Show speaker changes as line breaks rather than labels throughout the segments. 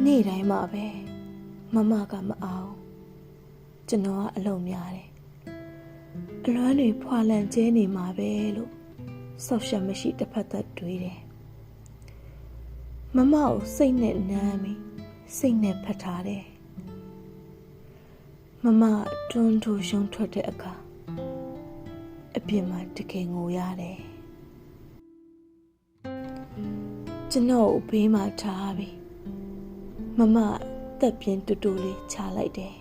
နေ့တိုင်းမှာပဲမမကမအောင်ကျွန်တော်ကအလုံးများတယ်အလွမ်းတွေဖွာလန့်ကျဲနေမှာပဲလို့ဆောက်ရှက်မရှိတစ်ဖက်သက်တွေးတယ်မမကိုစိတ်နဲ့နမ်းပြီးစိတ်နဲ့ဖတ်ထားတယ်မမတွန်းထိုးရှုံးထွက်တဲ့အခါအပြင်မှာတကယ်ငိုရတယ်ကျွန်တော်ကိုဘေးမှာထားပြီးမမတက်ပြင်းတူတူလေးချလိုက်တယ်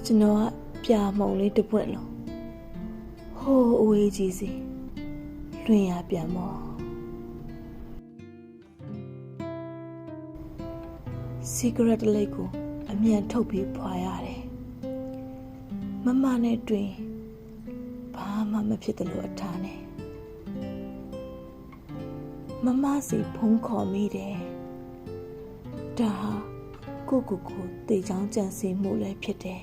ကျွန်တော်ကပြာမှုံလေးတစ်ပွင့်လုံးဟိုးအဝေးကြီးစီလွင်ရပြန်မောစီဂရက်လိတ်ကိုအမြန်ထုတ်ပြီးဖွာရတယ်မမနဲ့တွေ့ရင်ဘာမှမဖြစ်တယ်လို့အထားနဲ့မမစီဖုံးခေါ်မိတယ်ဒါဟာကိုတေချောင်းကြံစည်မှုလည်းဖြစ်တယ်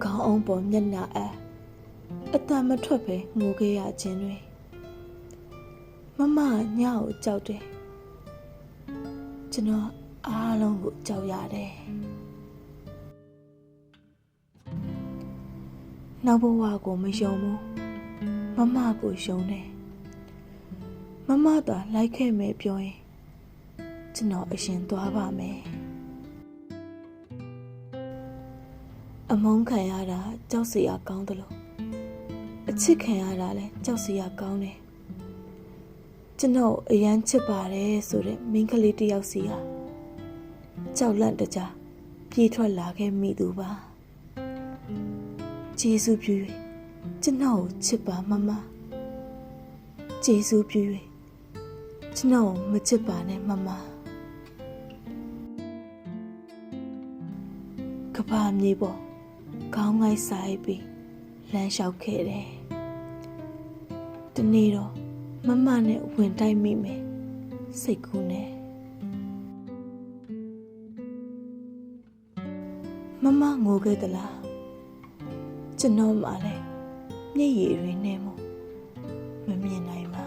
ခေါင်းအောင်ပေါ်မျက်နှာအတန်မထွက်ပဲငိုခဲ့ရခြင်းတွေမမညကိုကြောက်တယ်ကျွန်တော်အားလုံးကိုကြောက်ရတယ်နောက်ဘဝကိုမယုံဘူးမမကိုယုံတယ်မမသာလိုက်ခဲ့မယ်ပြောရင်ကျွန်တော်အရင်သွားပါမယ်အမုန်းခံရတာကြောက်စရာကောင်းတယ်လို့အချစ်ခံရတာလည်းကြောက်စရာကောင်းတယ်ကျွန်တော်အရန်ချစ်ပါတယ်ဆိုတဲ့မိန်းကလေးတယောက်စီဟာကြောက်လန့်တကြားပြေးထွက်လာခဲ့မိသူပါကျေးဇူးပြု၍ကျွန်တော်ကိုချစ်ပါမမကျေးဇူးပြု၍ကျွန်တော်မချစ်ပါနဲ့မမကဘာမြေပေါ်ခေါင်းငိုက်ဆိုင်ပြီးလမ်းလျှောက်ခဲ့တယ်ဒီနေ့တော့မမနဲ့ဝင်တိုက်မိမယ်စိတ်ကူးနဲ့မမငိုခဲ့သလားကျွန်တော်မှလည်းမျက်ရည်တွေနဲ့မမြင်နိုင်ပါ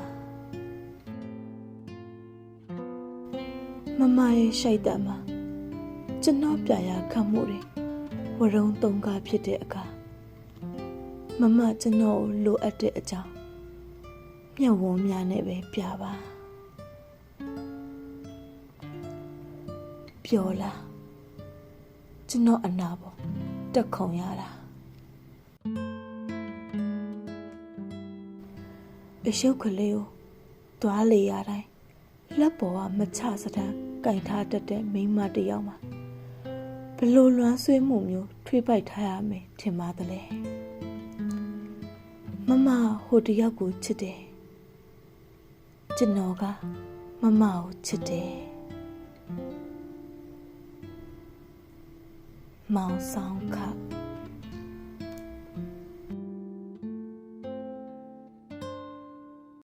မမရဲ့ရှိုက်တံမှာကျွန်တော်ပြရာခံမှုတွေဝရုံတုံကားဖြစ်တဲ့အခါမမကျွန်တော်ကိုလိုအပ်တဲ့အကြောင်းမျက်ဝန်းများနဲ့ပဲပြပါပျော်လားကျွန်တော်အနာပေါ်တက်ခုံရတာအရှုပ်ကလေးကိုသွားလေရတိုင်းလက်ပေါ်ကမချစတန်းကင်ထားတတ်တဲ့မိန်းမတစ်ယောက်မှာဘလို့လွမ်းဆွေးမှုမျိုးထွေးပိုက်ထားရမယ်ထင်ပါသလဲမမဟိုတယောက်ကိုချစ်တယ်ကျွန်တော်ကမမကိုချစ်တယ်မောင်ဆောင်ခ